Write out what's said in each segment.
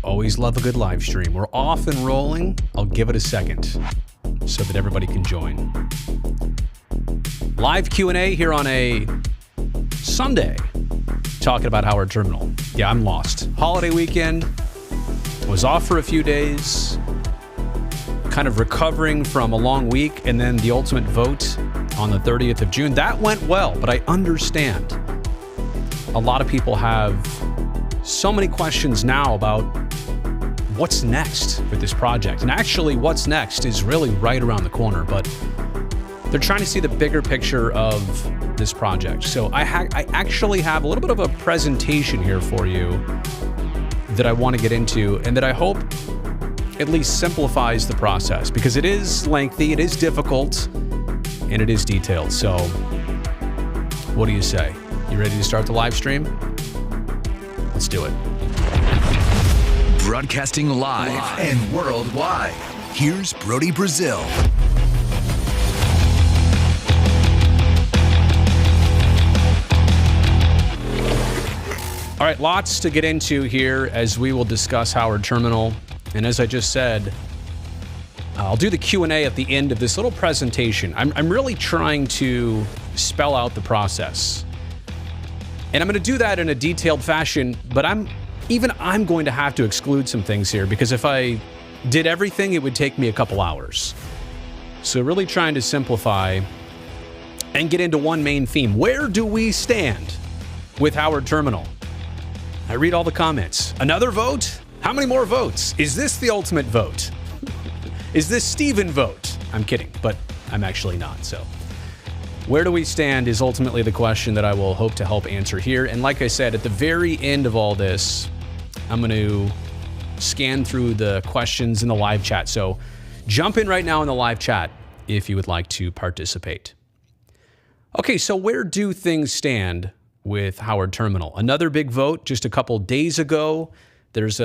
Always love a good live stream. We're off and rolling. I'll give it a second so that everybody can join. Live Q&A here on a Sunday, talking about Howard Terminal. Yeah, I'm lost. Holiday weekend, was off for a few days, kind of recovering from a long week, and then the ultimate vote on the 30th of June. That went well, but I understand a lot of people have so many questions now about what's next with this project. And actually, what's next is really right around the corner, but they're trying to see the bigger picture of this project. So I actually have a little bit of a presentation here for you that I want to get into and that I hope at least simplifies the process, because it is lengthy, it is difficult, and it is detailed. So what do you say? You ready to start the live stream? Let's do it. Broadcasting live and worldwide. Here's Brody Brazil. All right, lots to get into here as we will discuss Howard Terminal. And as I just said, I'll do the Q&A at the end of this little presentation. I'm really trying to spell out the process. And I'm going to do that in a detailed fashion, but I'm going to have to exclude some things here, because if I did everything, it would take me a couple hours. So really trying to simplify and get into one main theme. Where do we stand with Howard Terminal? I read all the comments. Another vote? How many more votes? Is this the ultimate vote? Is this Stephen vote? I'm kidding, but I'm actually not. So where do we stand is ultimately the question that I will hope to help answer here. And like I said, at the very end of all this, I'm going to scan through the questions in the live chat. So jump in right now in the live chat if you would like to participate. Okay, so where do things stand with Howard Terminal? Another big vote just a couple days ago. There's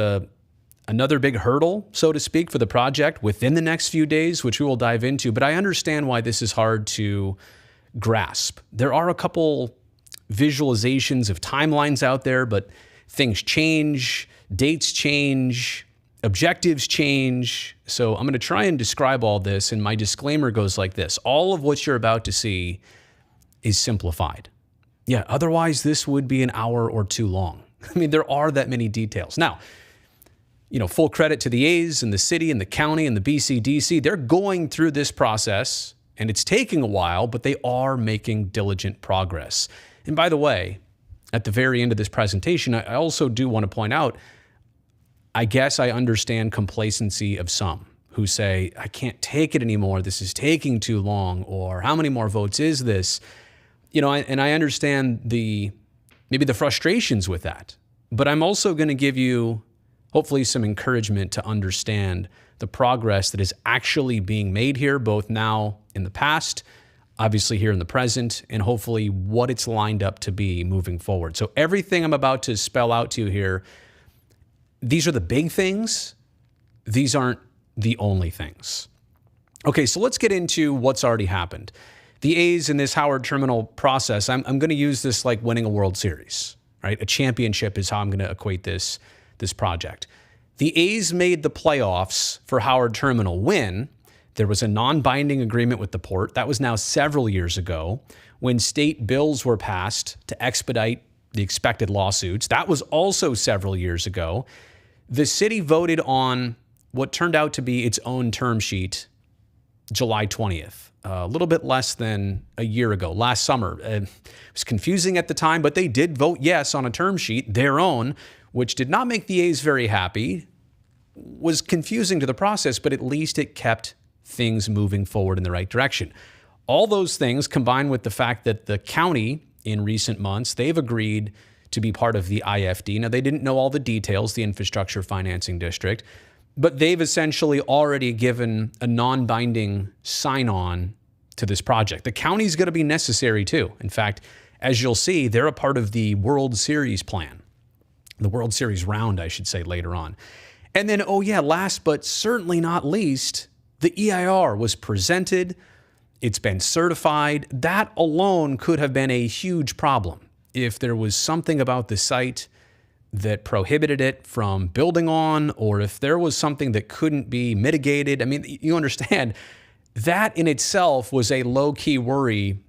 another big hurdle, so to speak, for the project within the next few days, which we will dive into. But I understand why this is hard to grasp. There are a couple visualizations of timelines out there, but things change, dates change, objectives change. So I'm going to try and describe all this, and my disclaimer goes like this. All of what you're about to see is simplified. Yeah, otherwise this would be an hour or two long. I mean, there are that many details. Now, full credit to the A's and the city and the county and the BCDC. They're going through this process, and it's taking a while, but they are making diligent progress. And by the way, at the very end of this presentation, I also do want to point out, I guess I understand complacency of some who say, I can't take it anymore. This is taking too long. Or how many more votes is this? And I understand maybe the frustrations with that. But I'm also going to give you hopefully some encouragement to understand the progress that is actually being made here, both now in the past, obviously here in the present, and hopefully what it's lined up to be moving forward. So everything I'm about to spell out to you here, these are the big things. These aren't the only things. Okay, so let's get into what's already happened. The A's in this Howard Terminal process, I'm going to use this like winning a World Series, right? A championship is how I'm going to equate this project. The A's made the playoffs for Howard Terminal when there was a non-binding agreement with the port. That was now several years ago, when state bills were passed to expedite the expected lawsuits. That was also several years ago. The city voted on what turned out to be its own term sheet July 20th, a little bit less than a year ago, last summer. It was confusing at the time, but they did vote yes on a term sheet, their own, which did not make the A's very happy, was confusing to the process, but at least it kept things moving forward in the right direction. All those things combined with the fact that the county in recent months, they've agreed to be part of the IFD. Now, they didn't know all the details, the Infrastructure Financing District, but they've essentially already given a non-binding sign-on to this project. The county's going to be necessary too. In fact, as you'll see, they're a part of the World Series plan, the World Series round, I should say, later on. And then, last but certainly not least, the EIR was presented. It's been certified. That alone could have been a huge problem if there was something about the site that prohibited it from building on, or if there was something that couldn't be mitigated. I mean, you understand that in itself was a low-key worry,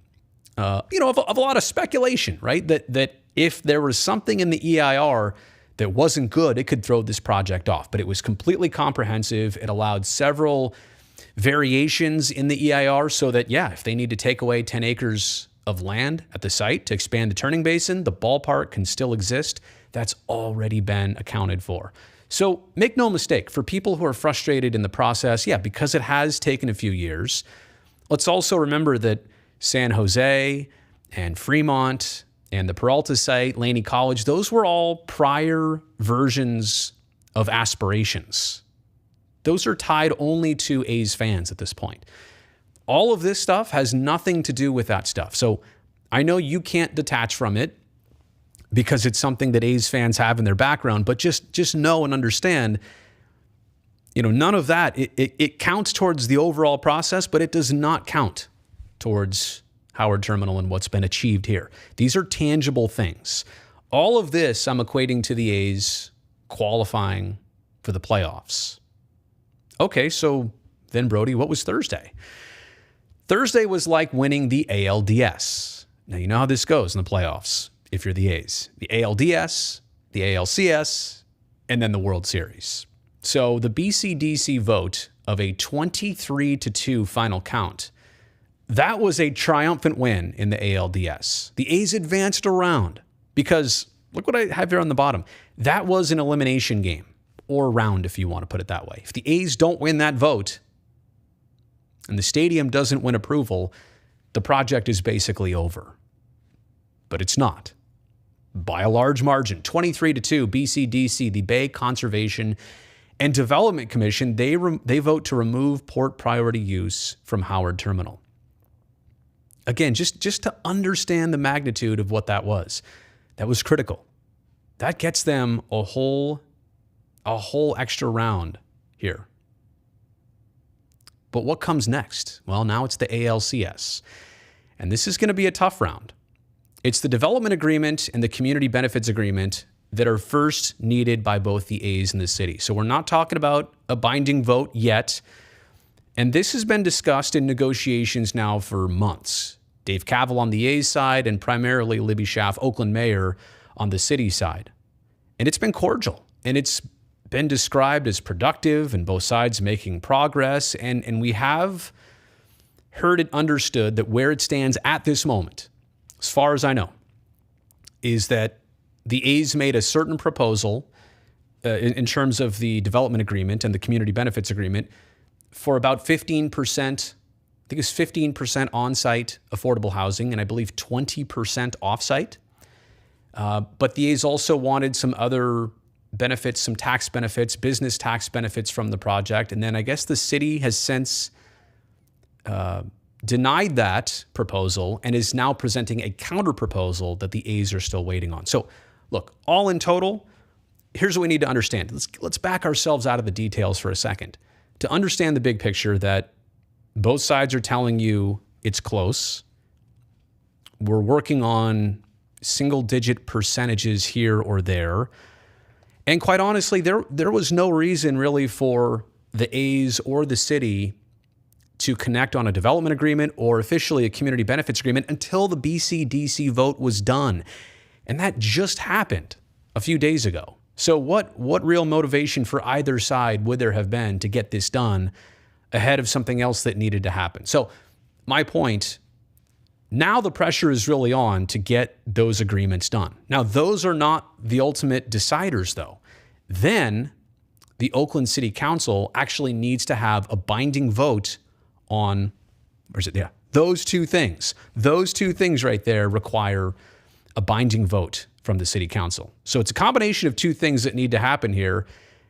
of a lot of speculation, right? That if there was something in the EIR that wasn't good, it could throw this project off. But it was completely comprehensive. It allowed several variations in the EIR so that, if they need to take away 10 acres of land at the site to expand the turning basin, the ballpark can still exist. That's already been accounted for. So make no mistake, for people who are frustrated in the process, because it has taken a few years, let's also remember that San Jose and Fremont and the Peralta site, Laney College, those were all prior versions of aspirations. Those are tied only to A's fans at this point. All of this stuff has nothing to do with that stuff. So I know you can't detach from it because it's something that A's fans have in their background, but just know and understand, none of that, it counts towards the overall process, but it does not count towards Howard Terminal and what's been achieved here. These are tangible things. All of this I'm equating to the A's qualifying for the playoffs. Okay, so then, Brody, what was Thursday? Thursday was like winning the ALDS. Now, you know how this goes in the playoffs if you're the A's. The ALDS, the ALCS, and then the World Series. So the BCDC vote of a 23-2 final count, that was a triumphant win in the ALDS. The A's advanced a round because, look what I have here on the bottom. That was an elimination game, or round if you want to put it that way. If the A's don't win that vote and the stadium doesn't win approval, the project is basically over. But it's not. By a large margin, 23-2, BCDC, the Bay Conservation and Development Commission, they vote to remove port priority use from Howard Terminal. Again, just to understand the magnitude of what that was critical. That gets them a whole extra round here. But what comes next? Well, now it's the ALCS. And this is going to be a tough round. It's the development agreement and the community benefits agreement that are first needed by both the A's and the city. So we're not talking about a binding vote yet. And this has been discussed in negotiations now for months. Dave Cavil on the A's side and primarily Libby Schaaf, Oakland mayor, on the city side. And it's been cordial. And it's been described as productive and both sides making progress. And we have heard it understood that where it stands at this moment, as far as I know, is that the A's made a certain proposal in terms of the development agreement and the community benefits agreement for about 15%, I think it's 15% on-site affordable housing, and I believe 20% off-site. But the A's also wanted some other benefits, some tax benefits, business tax benefits from the project. And then I guess the city has since denied that proposal and is now presenting a counter proposal that the A's are still waiting on. So look, all in total, here's what we need to understand. Let's back ourselves out of the details for a second to understand the big picture that both sides are telling you it's close. We're working on single-digit percentages here or there. And quite honestly, there was no reason really for the A's or the city to connect on a development agreement or officially a community benefits agreement until the BCDC vote was done. And that just happened a few days ago. So what real motivation for either side would there have been to get this done ahead of something else that needed to happen? So my point, now the pressure is really on to get those agreements done. Now, those are not the ultimate deciders, though. Then the Oakland City Council actually needs to have a binding vote on, those two things. Those two things right there require a binding vote from the City Council. So it's a combination of two things that need to happen here.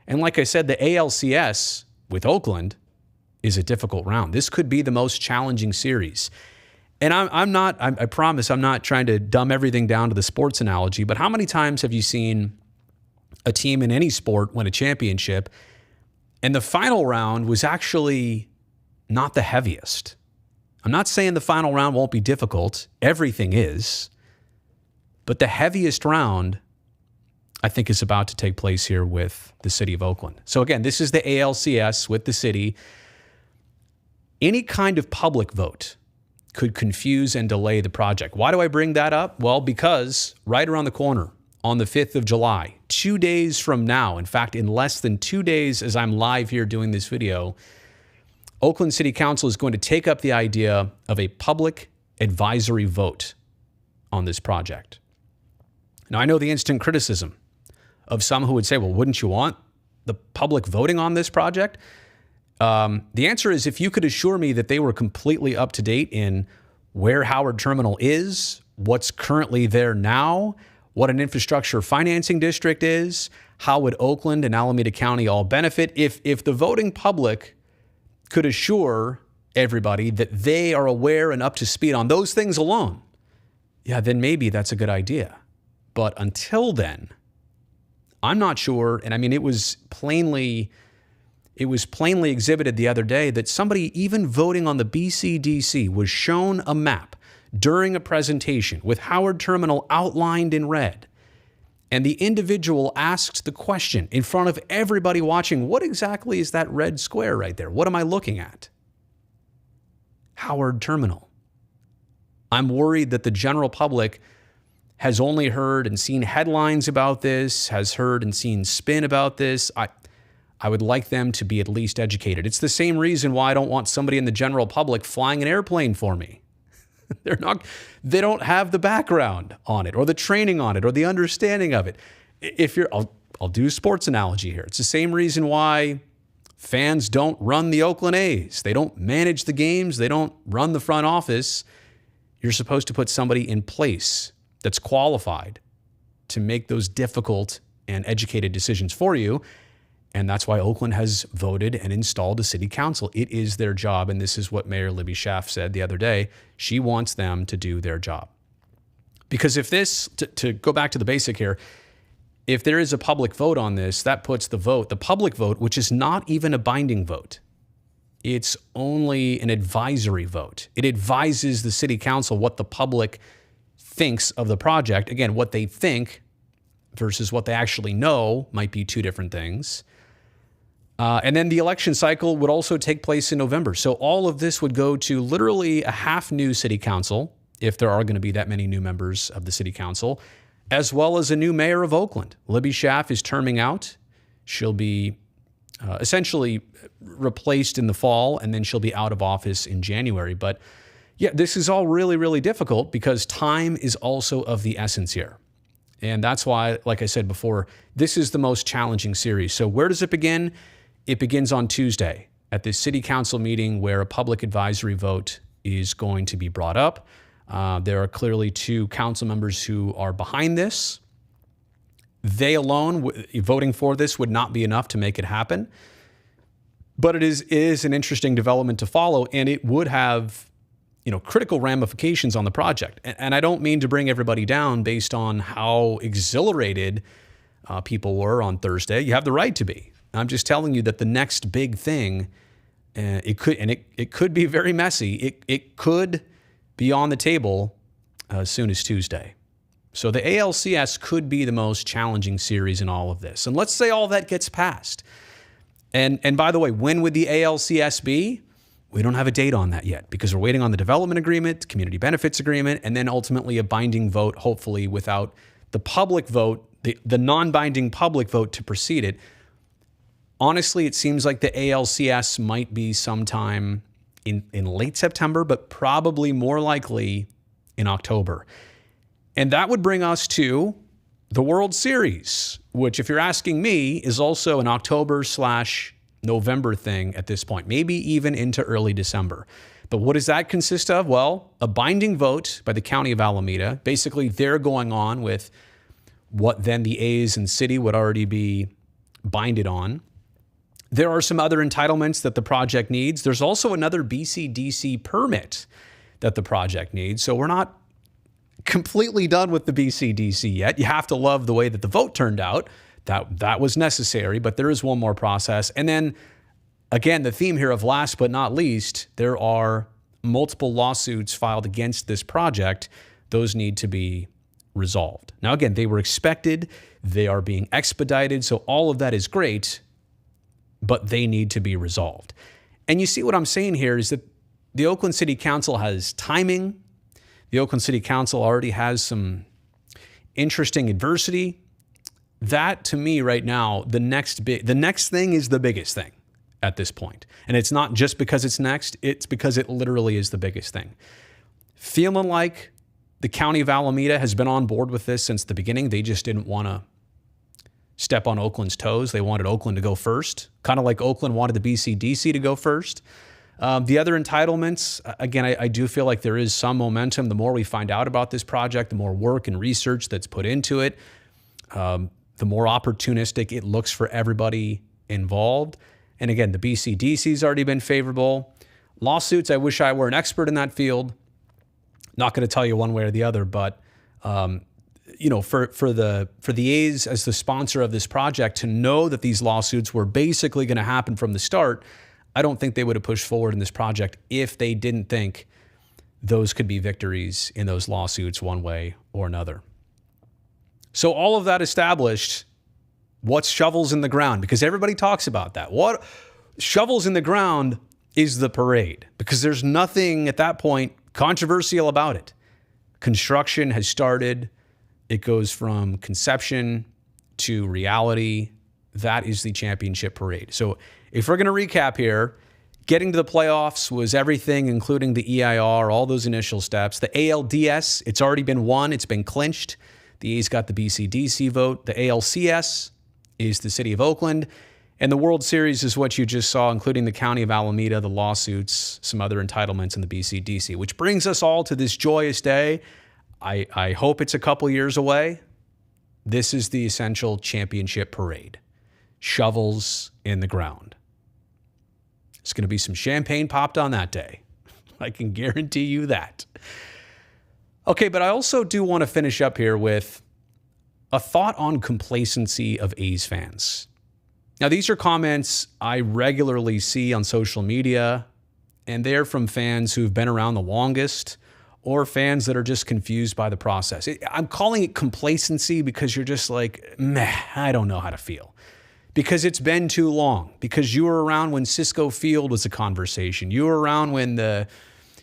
And like I said, the ALCS with Oakland is a difficult round. This could be the most challenging series. And I promise I'm not trying to dumb everything down to the sports analogy, but how many times have you seen a team in any sport win a championship and the final round was actually not the heaviest? I'm not saying the final round won't be difficult. Everything is. But the heaviest round I think is about to take place here with the city of Oakland. So again, this is the ALCS with the city. Any kind of public vote could confuse and delay the project. Why do I bring that up? Well, because right around the corner on the 5th of July, 2 days from now, in fact, in less than 2 days as I'm live here doing this video, Oakland City Council is going to take up the idea of a public advisory vote on this project. Now, I know the instant criticism of some who would say, well, wouldn't you want the public voting on this project? The answer is, if you could assure me that they were completely up to date in where Howard Terminal is, what's currently there now, what an infrastructure financing district is, how would Oakland and Alameda County all benefit? If the voting public could assure everybody that they are aware and up to speed on those things alone, yeah, then maybe that's a good idea. But until then, I'm not sure. And I mean, it was plainly exhibited the other day that somebody even voting on the BCDC was shown a map during a presentation with Howard Terminal outlined in red. And the individual asked the question in front of everybody watching, what exactly is that red square right there? What am I looking at? Howard Terminal. I'm worried that the general public has only heard and seen headlines about this, has heard and seen spin about this. I would like them to be at least educated. It's the same reason why I don't want somebody in the general public flying an airplane for me. They don't have the background on it or the training on it or the understanding of it. I'll do a sports analogy here. It's the same reason why fans don't run the Oakland A's. They don't manage the games. They don't run the front office. You're supposed to put somebody in place that's qualified to make those difficult and educated decisions for you. And that's why Oakland has voted and installed a city council. It is their job. And this is what Mayor Libby Schaaf said the other day. She wants them to do their job. Because if this, to go back to the basic here, if there is a public vote on this, that puts the public vote, which is not even a binding vote. It's only an advisory vote. It advises the city council what the public thinks of the project. Again, what they think versus what they actually know might be two different things. And then the election cycle would also take place in November. So all of this would go to literally a half new city council, if there are going to be that many new members of the city council, as well as a new mayor of Oakland. Libby Schaaf is terming out. She'll be essentially replaced in the fall, and then she'll be out of office in January. But yeah, this is all really, really difficult because time is also of the essence here. And that's why, like I said before, this is the most challenging series. So where does it begin? It begins on Tuesday at the city council meeting where a public advisory vote is going to be brought up. There are clearly two council members who are behind this. They alone, voting for this would not be enough to make it happen. But it is an interesting development to follow, and it would have critical ramifications on the project. And I don't mean to bring everybody down based on how exhilarated people were on Thursday. You have the right to be. I'm just telling you that the next big thing, it could be very messy. It could be on the table as soon as Tuesday. So the ALCS could be the most challenging series in all of this. And let's say all that gets passed. And by the way, when would the ALCS be? We don't have a date on that yet because we're waiting on the development agreement, community benefits agreement, and then ultimately a binding vote, hopefully without the public vote, the non-binding public vote to precede it. Honestly, it seems like the ALCS might be sometime in late September, but probably more likely in October. And that would bring us to the World Series, which, if you're asking me, is also an October/November thing at this point, maybe even into early December. But what does that consist of? Well, a binding vote by the County of Alameda. Basically, they're going on with what then the A's and city would already be binded on. There are some other entitlements that the project needs. There's also another BCDC permit that the project needs. So we're not completely done with the BCDC yet. You have to love the way that the vote turned out. That was necessary, but there is one more process. And then, again, the theme here of last but not least, there are multiple lawsuits filed against this project. Those need to be resolved. Now, again, they were expected. They are being expedited. So all of that is great, but they need to be resolved. And you see what I'm saying here is that the Oakland City Council has timing. The Oakland City Council already has some interesting adversity. That, to me, right now, the next thing is the biggest thing at this point. And it's not just because it's next, it's because it literally is the biggest thing. Feeling like the County of Alameda has been on board with this since the beginning. They just didn't want to step on Oakland's toes. They wanted Oakland to go first, kind of like Oakland wanted the BCDC to go first. The other entitlements, again, I do feel like there is some momentum. The more we find out about this project, the more work and research that's put into it, the more opportunistic it looks for everybody involved. And again, the BCDC's already been favorable. Lawsuits, I wish I were an expert in that field. Not going to tell you one way or the other, but for the A's as the sponsor of this project to know that these lawsuits were basically going to happen from the start, I don't think they would have pushed forward in this project if they didn't think those could be victories in those lawsuits one way or another. So all of that established, what's shovels in the ground? Because everybody talks about that. What shovels in the ground is the parade, because there's nothing at that point controversial about it. Construction has started. It goes from conception to reality. That is the championship parade. So if we're going to recap here, getting to the playoffs was everything, including the EIR, all those initial steps. The ALDS, it's already been won. It's been clinched. The A's got the BCDC vote. The ALCS is the city of Oakland. And the World Series is what you just saw, including the County of Alameda, the lawsuits, some other entitlements in the BCDC, which brings us all to this joyous day. I hope it's a couple years away. This is the essential championship parade. Shovels in the ground. It's going to be some champagne popped on that day. I can guarantee you that. Okay, but I also do want to finish up here with a thought on complacency of A's fans. Now, these are comments I regularly see on social media, and they're from fans who've been around the longest or fans that are just confused by the process. I'm calling it complacency because you're just like, meh, I don't know how to feel. Because it's been too long. Because you were around when Cisco Field was a conversation. You were around when the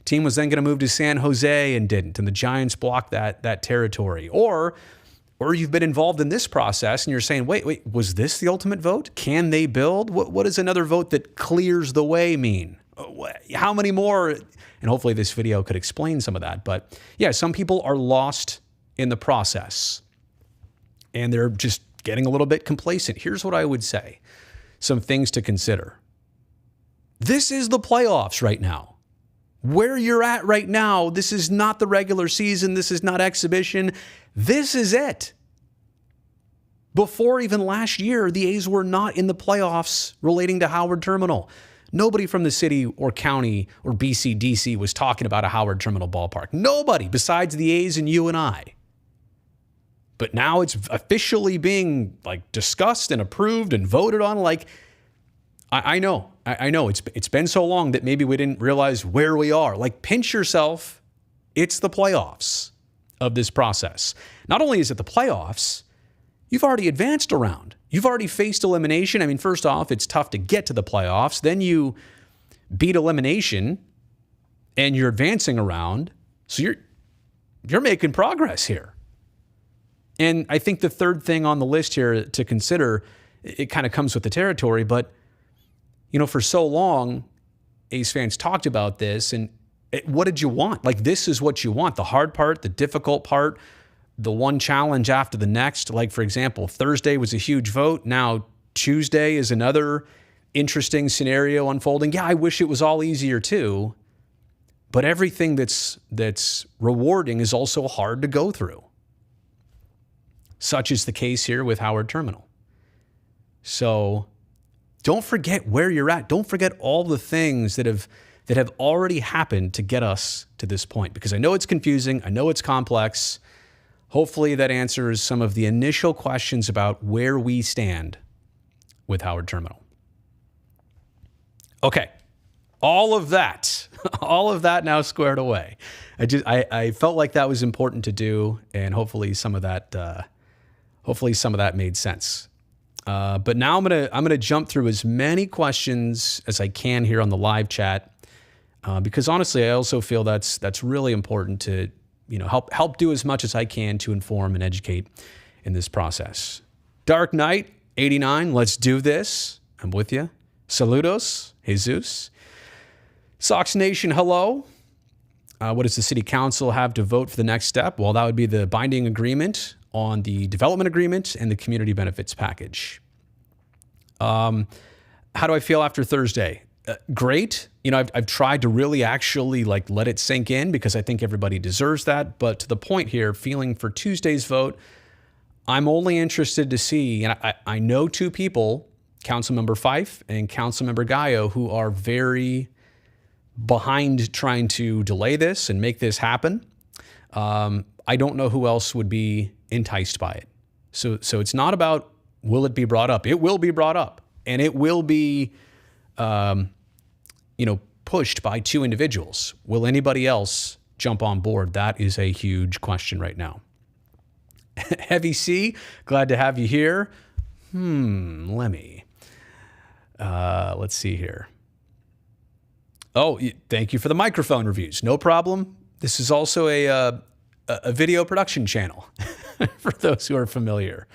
team was then going to move to San Jose and didn't, and the Giants blocked that territory. Or you've been involved in this process and you're saying, wait, was this the ultimate vote? Can they build? What does another vote that clears the way mean? How many more? And hopefully this video could explain some of that. But yeah, some people are lost in the process and they're just getting a little bit complacent. Here's what I would say. Some things to consider. This is the playoffs right now. Where you're at right now, this is not the regular season. This is not exhibition. This is it. Before even last year, the A's were not in the playoffs relating to Howard Terminal. Nobody from the city or county or BCDC was talking about a Howard Terminal ballpark. Nobody besides the A's and you and I. But now it's officially being discussed and approved and voted on. I know it's been so long that maybe we didn't realize where we are. Pinch yourself. It's the playoffs of this process. Not only is it the playoffs, you've already advanced around. You've already faced elimination. I mean, first off, it's tough to get to the playoffs. Then you beat elimination and you're advancing around. So you're making progress here. And I think the third thing on the list here to consider, it kind of comes with the territory, but for so long, A's fans talked about this, and what did you want? This is what you want. The hard part, the difficult part, the one challenge after the next. For example, Thursday was a huge vote. Now Tuesday is another interesting scenario unfolding. Yeah, I wish it was all easier too, but everything that's rewarding is also hard to go through. Such is the case here with Howard Terminal. So don't forget where you're at. Don't forget all the things that have already happened to get us to this point, because I know it's confusing. I know it's complex. Hopefully that answers some of the initial questions about where we stand with Howard Terminal. Okay, all of that all of that now squared away. I felt like that was important to do, and hopefully some of that made sense. But now I'm gonna jump through as many questions as I can here on the live chat, because honestly, I also feel that's really important to help do as much as I can to inform and educate in this process. Dark Knight 89, let's do this. I'm with you. Saludos, Jesus. Sox Nation, hello. What does the city council have to vote for the next step? Well, that would be the binding agreement on the development agreement and the community benefits package. How do I feel after Thursday? Great. I've tried to really actually let it sink in because I think everybody deserves that. But to the point here, feeling for Tuesday's vote, I'm only interested to see, and I know two people, Councilmember Fife and Councilmember Gallo, who are very behind trying to delay this and make this happen. I don't know who else would be enticed by it. So it's not about will it be brought up. It will be brought up, and it will be, pushed by two individuals. Will anybody else jump on board? That is a huge question right now. Heavy C, glad to have you here. Let's see here. Oh, thank you for the microphone reviews. No problem. This is also a video production channel for those who are familiar.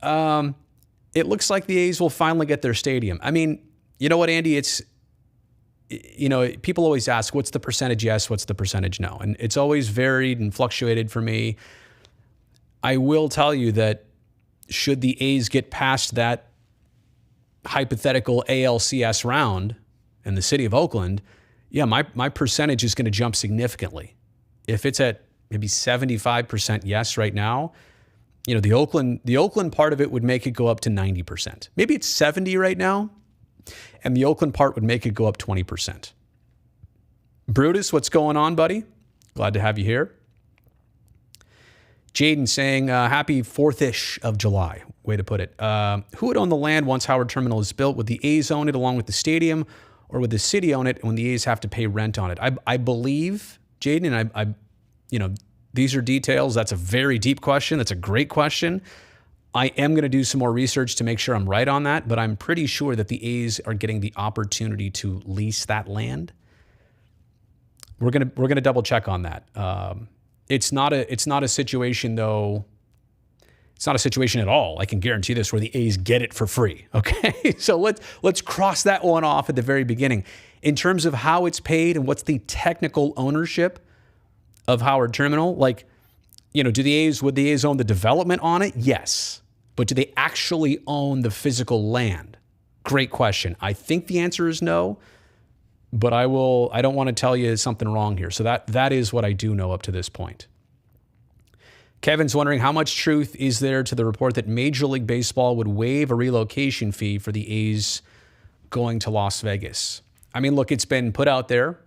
It looks like the A's will finally get their stadium. I mean, you know what, Andy? People always ask, what's the percentage yes, what's the percentage no? And it's always varied and fluctuated for me. I will tell you that should the A's get past that hypothetical ALCS round in the city of Oakland, my percentage is going to jump significantly. If it's at maybe 75% yes right now, the Oakland part of it would make it go up to 90%. Maybe it's 70 right now, and the Oakland part would make it go up 20%. Brutus, what's going on, buddy? Glad to have you here. Jaden saying, happy 4th-ish of July. Way to put it. Who would own the land once Howard Terminal is built? Would the A's own it along with the stadium, or would the city own it when the A's have to pay rent on it? I believe, Jaden, and I these are details. That's a very deep question. That's a great question. I am going to do some more research to make sure I'm right on that, but I'm pretty sure that the A's are getting the opportunity to lease that land. We're gonna double check on that. It's not a situation though. It's not a situation at all. I can guarantee this where the A's get it for free. Okay, so let's cross that one off at the very beginning. In terms of how it's paid and what's the technical ownership of Howard Terminal, would the A's own the development on it? Yes, but do they actually own the physical land? Great question. I think the answer is no. But I don't want to tell you something wrong here. So that is what I do know up to this point. Kevin's wondering how much truth is there to the report that Major League Baseball would waive a relocation fee for the A's going to Las Vegas. I mean, look, it's been put out there.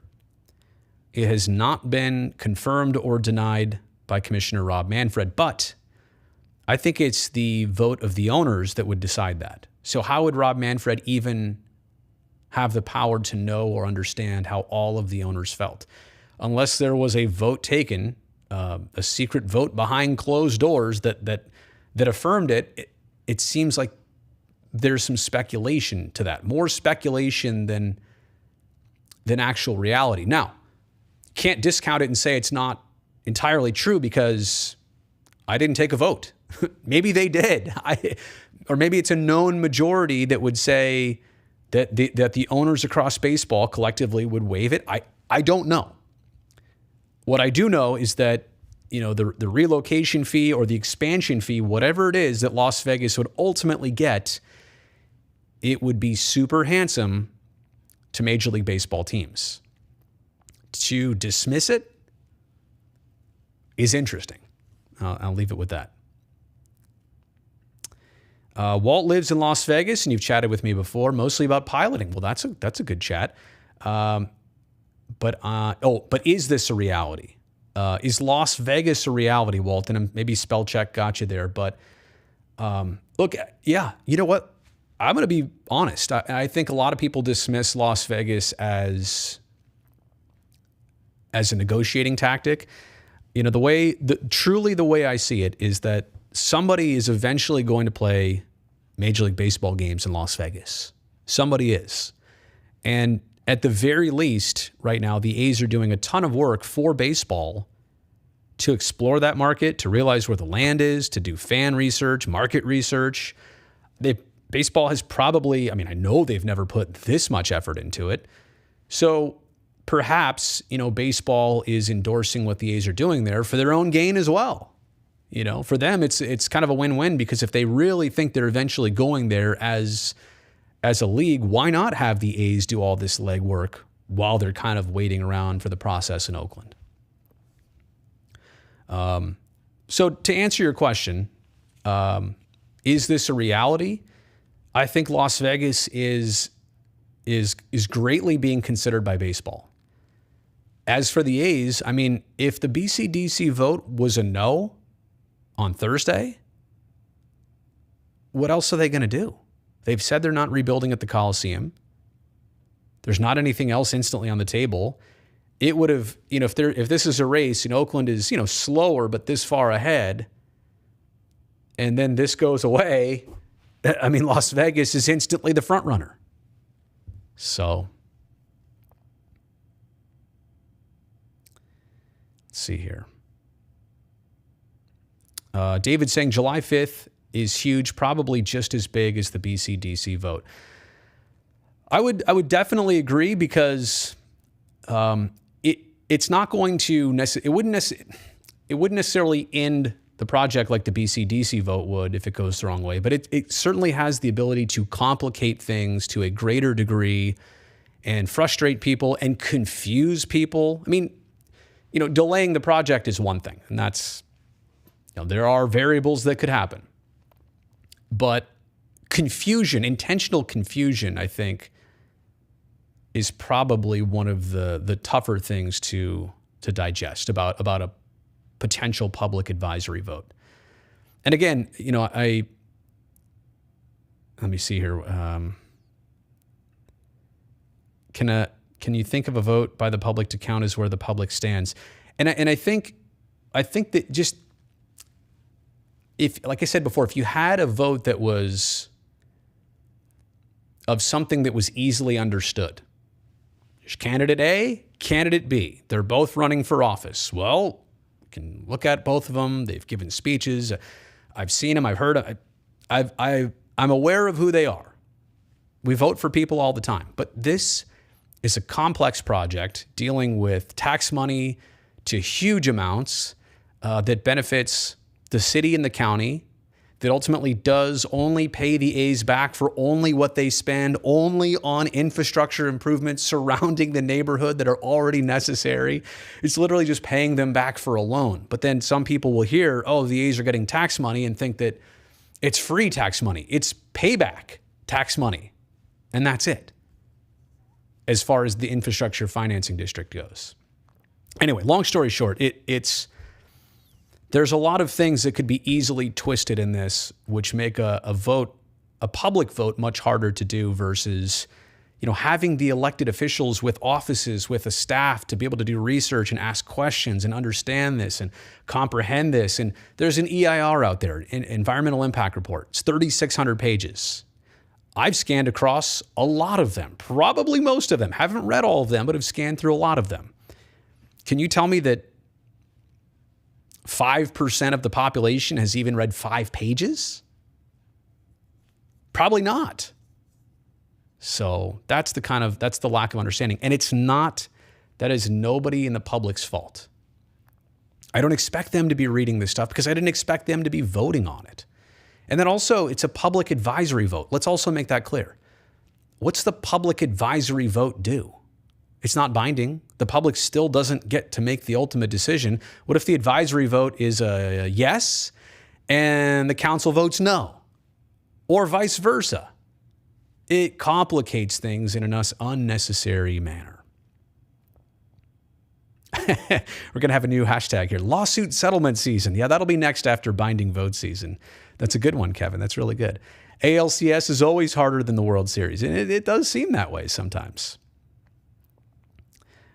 It has not been confirmed or denied by Commissioner Rob Manfred, but I think it's the vote of the owners that would decide that. So how would Rob Manfred even have the power to know or understand how all of the owners felt? Unless there was a vote taken, a secret vote behind closed doors that affirmed it, it seems like there's some speculation to that. More speculation than actual reality. Now, can't discount it and say it's not entirely true because I didn't take a vote. Maybe they did. Or maybe it's a known majority that would say that the owners across baseball collectively would waive it. I don't know. What I do know is that, the relocation fee or the expansion fee, whatever it is that Las Vegas would ultimately get, it would be super handsome to Major League Baseball teams. To dismiss it is interesting. I'll leave it with that. Walt lives in Las Vegas, and you've chatted with me before, mostly about piloting. Well, that's a good chat. But is this a reality? Is Las Vegas a reality, Walt? And maybe spell check got you there. But look, yeah, you know what? I'm going to be honest. I think a lot of people dismiss Las Vegas as as a negotiating tactic. You know, truly the way I see it is that somebody is eventually going to play Major League Baseball games in Las Vegas. Somebody is. And at the very least, right now, the A's are doing a ton of work for baseball to explore that market, to realize where the land is, to do fan research, market research. Baseball has probably, I mean, I know they've never put this much effort into it. So perhaps, you know, baseball is endorsing what the A's are doing there for their own gain as well. You know, for them, it's kind of a win-win, because if they really think they're eventually going there as a league, why not have the A's do all this legwork while they're kind of waiting around for the process in Oakland? So to answer your question, is this a reality? I think Las Vegas is greatly being considered by baseball. As for the A's, I mean, if the BCDC vote was a no on Thursday, what else are they going to do? They've said they're not rebuilding at the Coliseum. There's not anything else instantly on the table. It would have, you know, if this is a race, and Oakland is, you know, slower but this far ahead, and then this goes away, I mean, Las Vegas is instantly the front runner. So let's see here. David saying July 5th is huge, probably just as big as the BCDC vote. I would definitely agree, because it's not going to it wouldn't necessarily end the project like the BCDC vote would if it goes the wrong way, but it certainly has the ability to complicate things to a greater degree and frustrate people and confuse people. I mean, you know, delaying the project is one thing, and that's, you know, there are variables that could happen. But confusion, intentional confusion, I think, is probably one of the tougher things to digest about a potential public advisory vote. And again, you know, let me see here. Can you think of a vote by the public to count as where the public stands? And I think that just, if, like I said before, if you had a vote that was of something that was easily understood, there's candidate A, candidate B. They're both running for office. Well, you can look at both of them. They've given speeches. I've seen them. I've heard. I'm aware of who they are. We vote for people all the time. But this is a complex project dealing with tax money to huge amounts that benefits the city and the county, that ultimately does only pay the A's back for only what they spend, only on infrastructure improvements surrounding the neighborhood that are already necessary. It's literally just paying them back for a loan. But then some people will hear, oh, the A's are getting tax money, and think that it's free tax money. It's payback tax money. And that's it, as far as the infrastructure financing district goes. Anyway, long story short, there's a lot of things that could be easily twisted in this, which make a public vote, much harder to do versus, you know, having the elected officials with offices, with a staff to be able to do research and ask questions and understand this and comprehend this. And there's an EIR out there, an environmental impact report. It's 3,600 pages. I've scanned across a lot of them, probably most of them. Haven't read all of them, but have scanned through a lot of them. Can you tell me that 5% of the population has even read 5 pages? Probably not. So that's the lack of understanding. And that is nobody in the public's fault. I don't expect them to be reading this stuff, because I didn't expect them to be voting on it. And then also, it's a public advisory vote. Let's also make that clear. What's the public advisory vote do? It's not binding. The public still doesn't get to make the ultimate decision. What if the advisory vote is a yes and the council votes no? Or vice versa? It complicates things in an unnecessary manner. We're going to have a new hashtag here. Lawsuit settlement season. Yeah, that'll be next after binding vote season. That's a good one, Kevin. That's really good. ALCS is always harder than the World Series. And it does seem that way sometimes.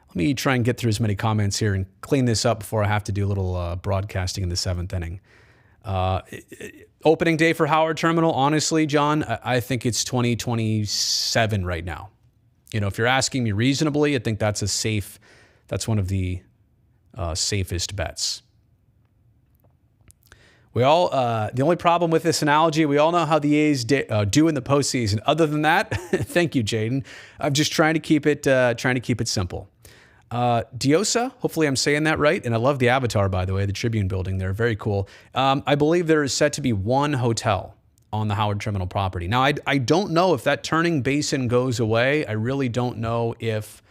Let me try and get through as many comments here and clean this up before I have to do a little broadcasting in the 7th inning. Opening day for Howard Terminal, honestly, John, I think it's 2027 right now. If you're asking me reasonably, I think that's that's one of the safest bets. The only problem with this analogy, we all know how the A's do in the postseason. Other than that, thank you, Jaden. I'm just trying to keep it simple. Diosa, hopefully I'm saying that right. And I love the avatar, by the way, the Tribune building there. Very cool. I believe there is set to be one hotel on the Howard Terminal property. Now, I don't know if that turning basin goes away. I really don't know if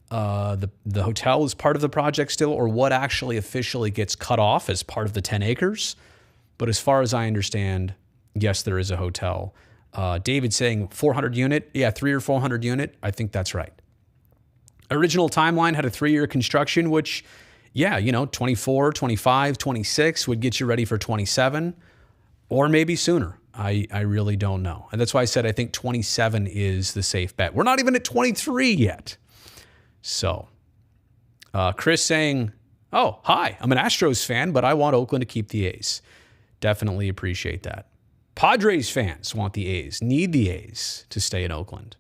the hotel is part of the project still, or what actually officially gets cut off as part of the 10 acres. But as far as I understand, yes, there is a hotel. David saying 400 unit. Yeah, 300 or 400 unit. I think that's right. Original timeline had a 3-year construction, which, 24, 25, 26 would get you ready for 27, or maybe sooner. I really don't know. And that's why I said I think 27 is the safe bet. We're not even at 23 yet. So, Chris saying, oh, hi, I'm an Astros fan, but I want Oakland to keep the A's. Definitely appreciate that. Padres fans want the A's, need the A's to stay in Oakland.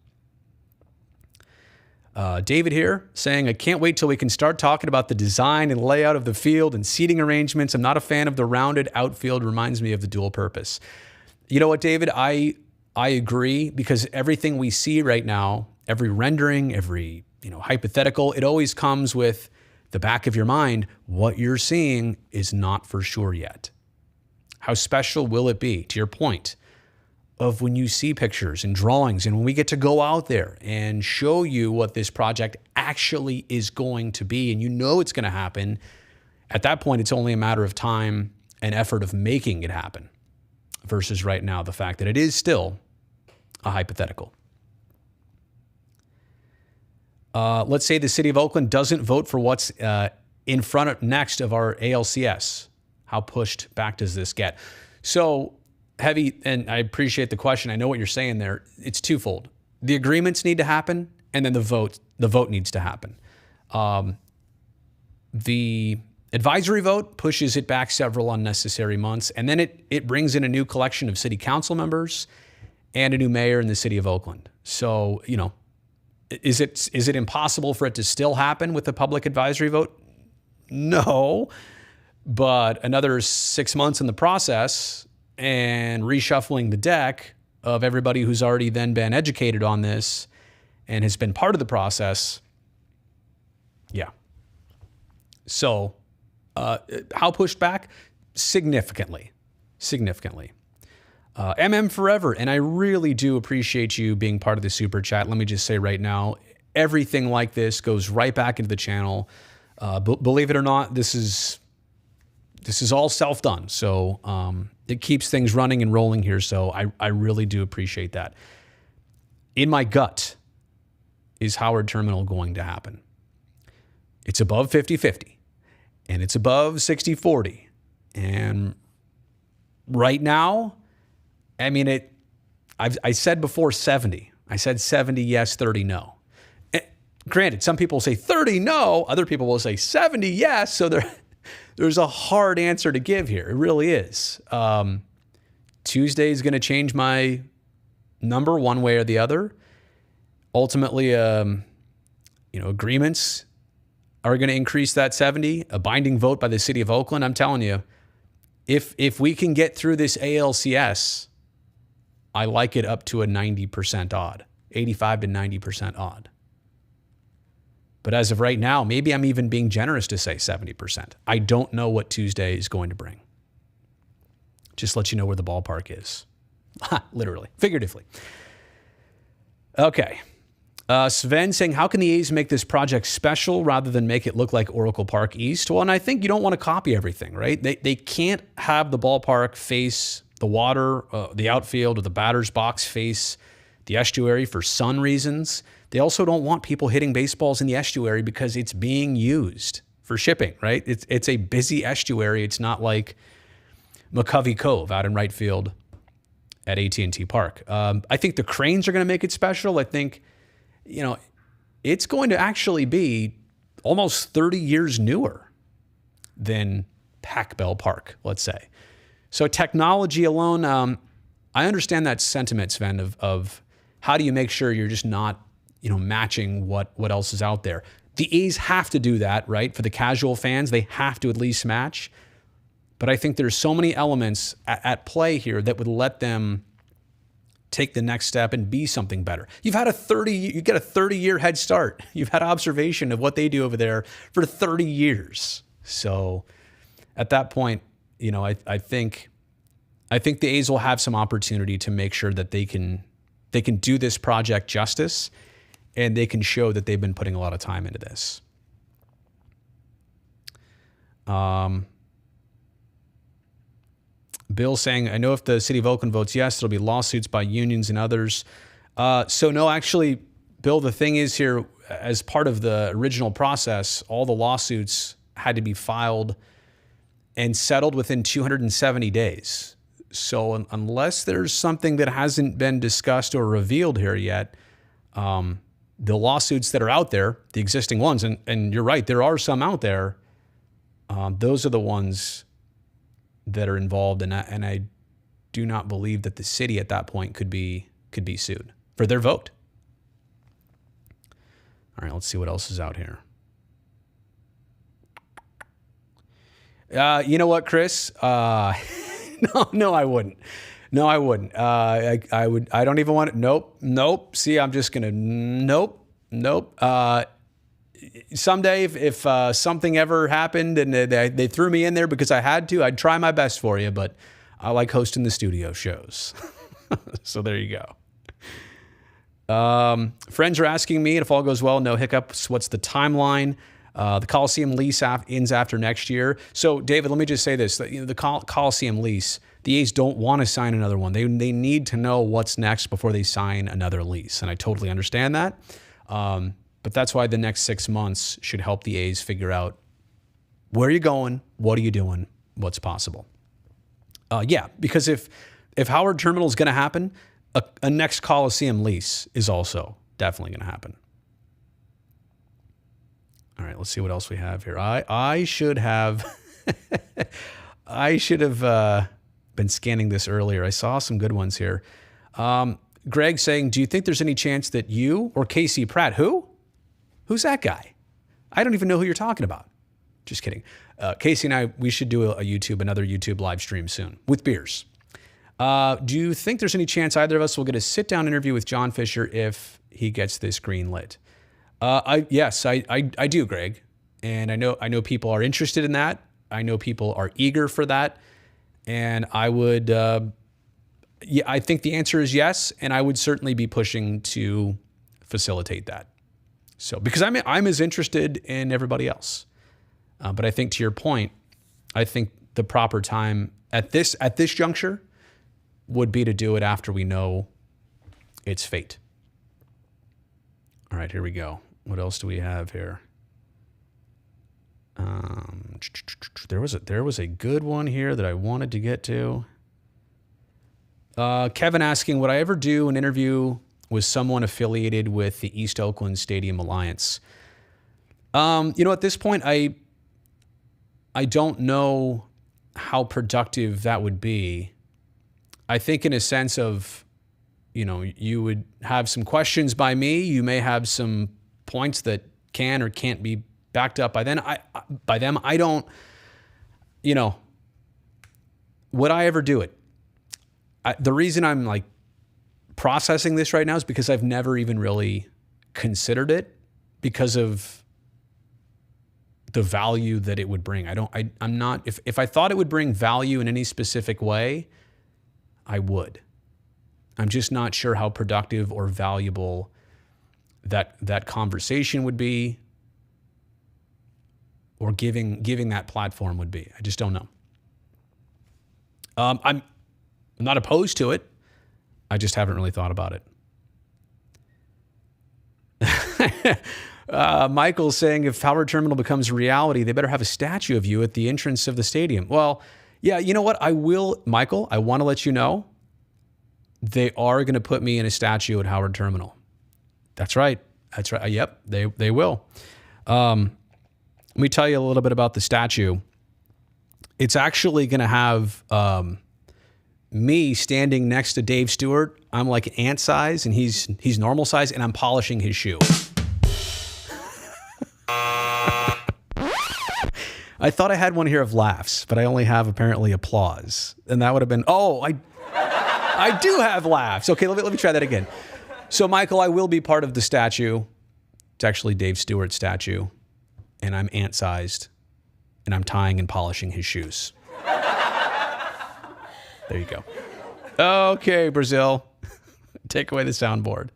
David here saying, I can't wait till we can start talking about the design and layout of the field and seating arrangements. I'm not a fan of the rounded outfield. Reminds me of the dual purpose. You know what, David? I agree, because everything we see right now, every rendering, every hypothetical, it always comes with the back of your mind. What you're seeing is not for sure yet. How special will it be, to your point, of when you see pictures and drawings and when we get to go out there and show you what this project actually is going to be, and it's going to happen. At that point, it's only a matter of time and effort of making it happen, versus right now, the fact that it is still a hypothetical. Let's say the city of Oakland doesn't vote for what's in front of next of our ALCS. How pushed back does this get? So heavy, and I appreciate the question. I know what you're saying there. It's twofold. The agreements need to happen, and then the vote needs to happen. The advisory vote pushes it back several unnecessary months, and then it brings in a new collection of city council members and a new mayor in the city of Oakland. So, is it impossible for it to still happen with the public advisory vote? No, but another 6 months in the process and reshuffling the deck of everybody who's already then been educated on this and has been part of the process. Yeah. So how pushed back? Significantly. MM Forever, and I really do appreciate you being part of the super chat. Let me just say right now, everything like this goes right back into the channel. Believe it or not, this is all self-done. So it keeps things running and rolling here. So I really do appreciate that. In my gut, is Howard Terminal going to happen? It's above 50-50, and it's above 60-40. And right now, I mean, I said before 70. I said 70 yes, 30 no. Granted, some people say 30 no. Other people will say 70 yes. So there's a hard answer to give here. It really is. Tuesday is going to change my number one way or the other. Ultimately, agreements are going to increase that 70. A binding vote by the city of Oakland. I'm telling you, if we can get through this ALCS, I like it up to a 90% odd, 85 to 90% odd. But as of right now, maybe I'm even being generous to say 70%. I don't know what Tuesday is going to bring. Just let you know where the ballpark is. Literally, figuratively. Okay. Sven saying, how can the A's make this project special rather than make it look like Oracle Park East? Well, and I think you don't want to copy everything, right? They can't have the ballpark face the water, the outfield, or the batter's box face the estuary for sun reasons. They also don't want people hitting baseballs in the estuary because it's being used for shipping, right? It's a busy estuary. It's not like McCovey Cove out in right field at AT&T Park. I think the cranes are going to make it special. I think, it's going to actually be almost 30 years newer than Pac Bell Park, let's say. So technology alone, I understand that sentiment, Sven, of how do you make sure you're just not, matching what else is out there. The A's have to do that, right? For the casual fans, they have to at least match. But I think there's so many elements at play here that would let them take the next step and be something better. You get a 30-year head start. You've had observation of what they do over there for 30 years. So at that point, I think the A's will have some opportunity to make sure that they can do this project justice, and they can show that they've been putting a lot of time into this. Bill saying, I know if the city of Oakland votes yes, there'll be lawsuits by unions and others. So no, actually, Bill, the thing is here, as part of the original process, all the lawsuits had to be filed and settled within 270 days. So unless there's something that hasn't been discussed or revealed here yet, the lawsuits that are out there, the existing ones, and you're right, there are some out there, those are the ones that are involved, and I do not believe that the city at that point could be sued for their vote. All right, let's see what else is out here. You know what, Chris? No, I wouldn't. No, I wouldn't. I would. I don't even want it. Nope. See, I'm just gonna. Nope. Someday, if something ever happened and they threw me in there because I had to, I'd try my best for you. But I like hosting the studio shows, so there you go. Friends are asking me, and if all goes well, no hiccups, what's the timeline? The Coliseum lease ends after next year. So, David, let me just say this. The Coliseum lease, the A's don't want to sign another one. They need to know what's next before they sign another lease, and I totally understand that. But that's why the next 6 months should help the A's figure out where you're going, what are you doing, what's possible. Because if Howard Terminal is going to happen, a next Coliseum lease is also definitely going to happen. All right, let's see what else we have here. I should have been scanning this earlier. I saw some good ones here. Greg saying, do you think there's any chance that you or Casey Pratt, who's that guy? I don't even know who you're talking about. Just kidding. Casey and I, we should do another YouTube live stream soon with beers. Do you think there's any chance either of us will get a sit-down interview with John Fisher if he gets this green lit? Yes, I do, Greg. And I know people are interested in that. I know people are eager for that. And I would, I think the answer is yes. And I would certainly be pushing to facilitate that. So, because I'm as interested in everybody else. But I think to your point, I think the proper time at this juncture would be to do it after we know its fate. All right, here we go. What else do we have here? There was a good one here that I wanted to get to. Kevin asking, would I ever do an interview with someone affiliated with the East Oakland Stadium Alliance? At this point, I don't know how productive that would be. I think in a sense of, you would have some questions by me. You may have some points that can or can't be backed up by them. I don't, would I ever do it? The reason I'm processing this right now is because I've never even really considered it because of the value that it would bring. I'm not, if I thought it would bring value in any specific way, I would. I'm just not sure how productive or valuable that conversation would be or giving that platform would be. I just don't know. I'm not opposed to it. I just haven't really thought about it. Michael's saying if Howard Terminal becomes reality, they better have a statue of you at the entrance of the stadium. Well, yeah, you know what? I will, Michael, I want to let you know they are going to put me in a statue at Howard Terminal. That's right. That's right. Yep, they will. Let me tell you a little bit about the statue. It's actually going to have me standing next to Dave Stewart. I'm like ant size, and he's normal size, and I'm polishing his shoe. I thought I had one here of laughs, but I only have apparently applause, and that would have been. Oh, I do have laughs. Okay, let me try that again. So, Michael, I will be part of the statue. It's actually Dave Stewart's statue, and I'm ant-sized, and I'm tying and polishing his shoes. There you go. Okay, Brazil. Take away the soundboard.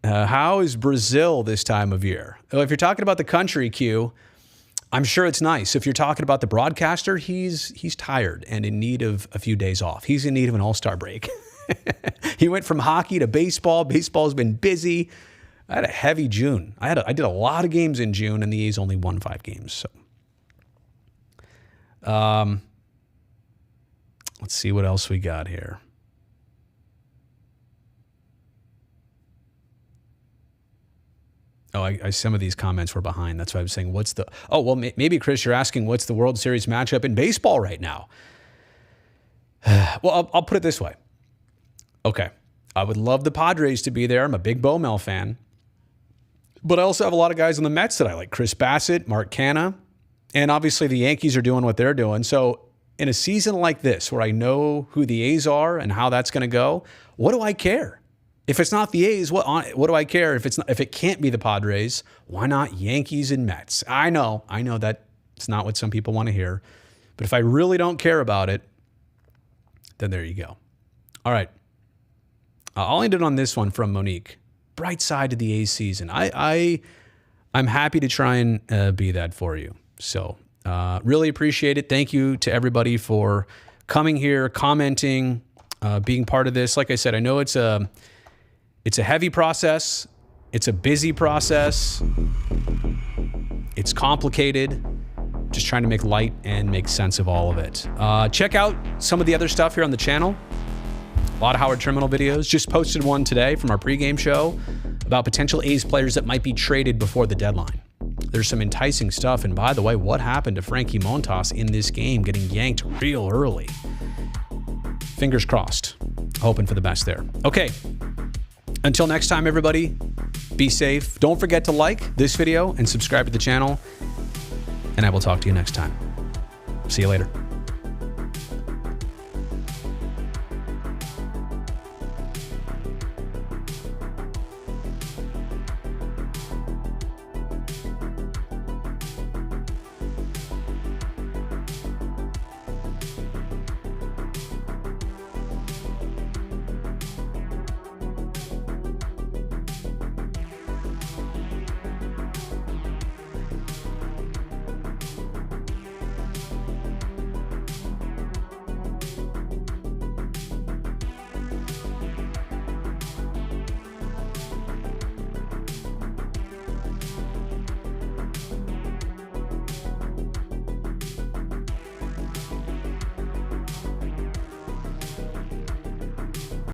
How is Brazil this time of year? Well, if you're talking about the country, Q, I'm sure it's nice. If you're talking about the broadcaster, he's tired and in need of a few days off. He's in need of an all-star break. He went from hockey to baseball. Baseball's been busy. I had a heavy June. I did a lot of games in June, and the A's only won 5 games. So, let's see what else we got here. Oh, some of these comments were behind. That's why I was saying, maybe, Chris, you're asking what's the World Series matchup in baseball right now? Well, I'll put it this way. Okay, I would love the Padres to be there. I'm a big Bomel fan. But I also have a lot of guys on the Mets that I like. Chris Bassett, Mark Canha, and obviously the Yankees are doing what they're doing. So in a season like this, where I know who the A's are and how that's going to go, what do I care? If it's not the A's, what do I care? If it can't be the Padres, why not Yankees and Mets? I know that it's not what some people want to hear, but if I really don't care about it, then there you go. All right. I'll end it on this one from Monique. Bright side to the A's season. I'm happy to try and be that for you. So really appreciate it. Thank you to everybody for coming here, commenting, being part of this. Like I said, I know it's a heavy process. It's a busy process. It's complicated. Just trying to make light and make sense of all of it. Check out some of the other stuff here on the channel. A lot of Howard Terminal videos. Just posted one today from our pregame show about potential A's players that might be traded before the deadline. There's some enticing stuff. And by the way, what happened to Frankie Montas in this game, getting yanked real early? Fingers crossed. Hoping for the best there. Okay. Until next time, everybody, be safe. Don't forget to like this video and subscribe to the channel. And I will talk to you next time. See you later.